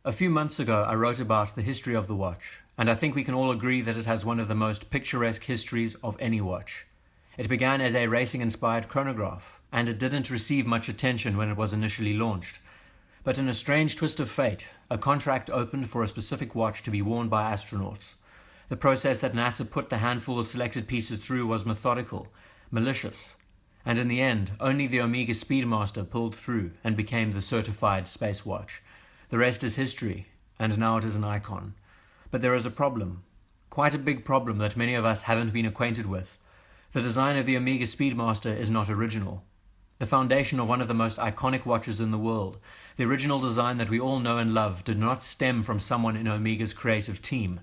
A few months ago, I wrote about the history of the watch, and I think we can all agree that it has one of the most picturesque histories of any watch. It began as a racing-inspired chronograph, and it didn't receive much attention when it was initially launched. But in a strange twist of fate, a contract opened for a specific watch to be worn by astronauts. The process that NASA put the handful of selected pieces through was methodical, malicious, and in the end, only the Omega Speedmaster pulled through and became the certified space watch. The rest is history, and now it is an icon. But there is a problem, quite a big problem that many of us haven't been acquainted with. The design of the Omega Speedmaster is not original. The foundation of one of the most iconic watches in the world, the original design that we all know and love, did not stem from someone in Omega's creative team.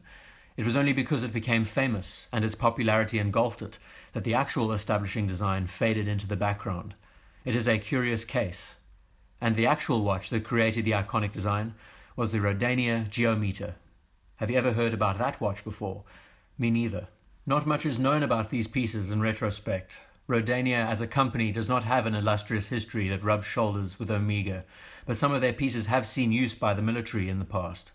It was only because it became famous and its popularity engulfed it that the actual establishing design faded into the background. It is a curious case. And the actual watch that created the iconic design was the Rhodania Geometer. Have you ever heard about that watch before? Me neither. Not much is known about these pieces in retrospect. Rhodania as a company does not have an illustrious history that rubs shoulders with Omega, but some of their pieces have seen use by the military in the past.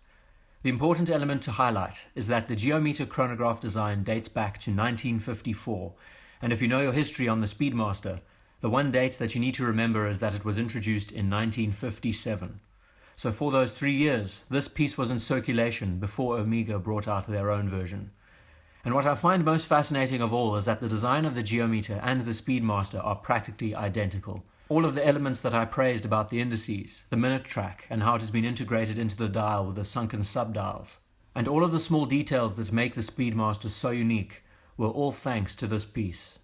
The important element to highlight is that the Geometer chronograph design dates back to 1954, and if you know your history on the Speedmaster, the one date that you need to remember is that it was introduced in 1957. So for those 3 years, this piece was in circulation before Omega brought out their own version. And what I find most fascinating of all is that the design of the Geometer and the Speedmaster are practically identical. All of the elements that I praised about the indices, the minute track, and how it has been integrated into the dial with the sunken subdials, and all of the small details that make the Speedmaster so unique, were all thanks to this piece.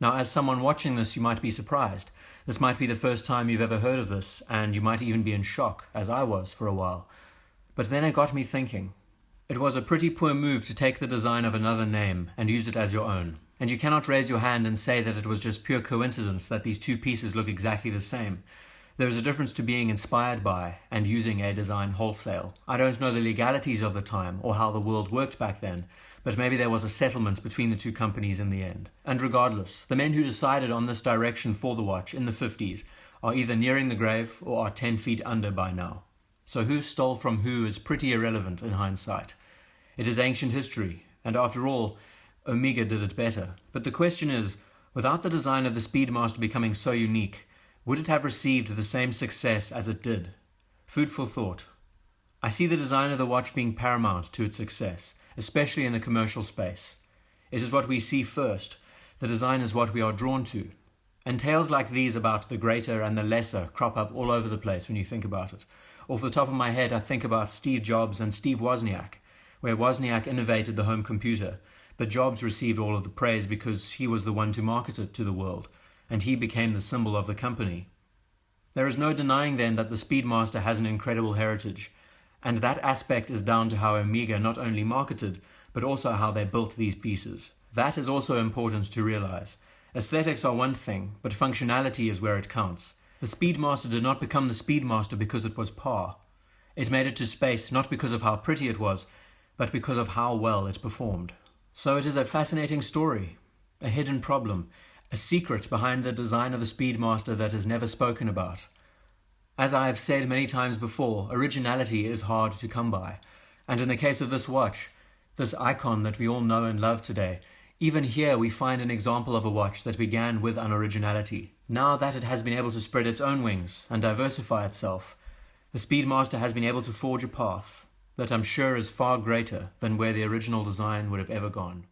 Now, as someone watching this, you might be surprised. This might be the first time you've ever heard of this, and you might even be in shock, as I was for a while. But then it got me thinking. It was a pretty poor move to take the design of another name and use it as your own. And you cannot raise your hand and say that it was just pure coincidence that these two pieces look exactly the same. There is a difference to being inspired by and using a design wholesale. I don't know the legalities of the time or how the world worked back then, but maybe there was a settlement between the two companies in the end. And regardless, the men who decided on this direction for the watch in the 50s are either nearing the grave or are 10 feet under by now. So who stole from who is pretty irrelevant in hindsight. It is ancient history, and after all, Omega did it better. But the question is, without the design of the Speedmaster becoming so unique, would it have received the same success as it did? Food for thought. I see the design of the watch being paramount to its success, especially in the commercial space. It is what we see first. The design is what we are drawn to. And tales like these about the greater and the lesser crop up all over the place when you think about it. Off the top of my head, I think about Steve Jobs and Steve Wozniak, where Wozniak innovated the home computer, but Jobs received all of the praise because he was the one to market it to the world, and he became the symbol of the company. There is no denying then that the Speedmaster has an incredible heritage, and that aspect is down to how Omega not only marketed, but also how they built these pieces. That is also important to realize. Aesthetics are one thing, but functionality is where it counts. The Speedmaster did not become the Speedmaster because it was par. It made it to space not because of how pretty it was, but because of how well it performed. So it is a fascinating story, a hidden problem, a secret behind the design of the Speedmaster that is never spoken about. As I have said many times before, originality is hard to come by. And in the case of this watch, this icon that we all know and love today, even here we find an example of a watch that began with unoriginality. Now that it has been able to spread its own wings and diversify itself, the Speedmaster has been able to forge a path that I'm sure is far greater than where the original design would have ever gone.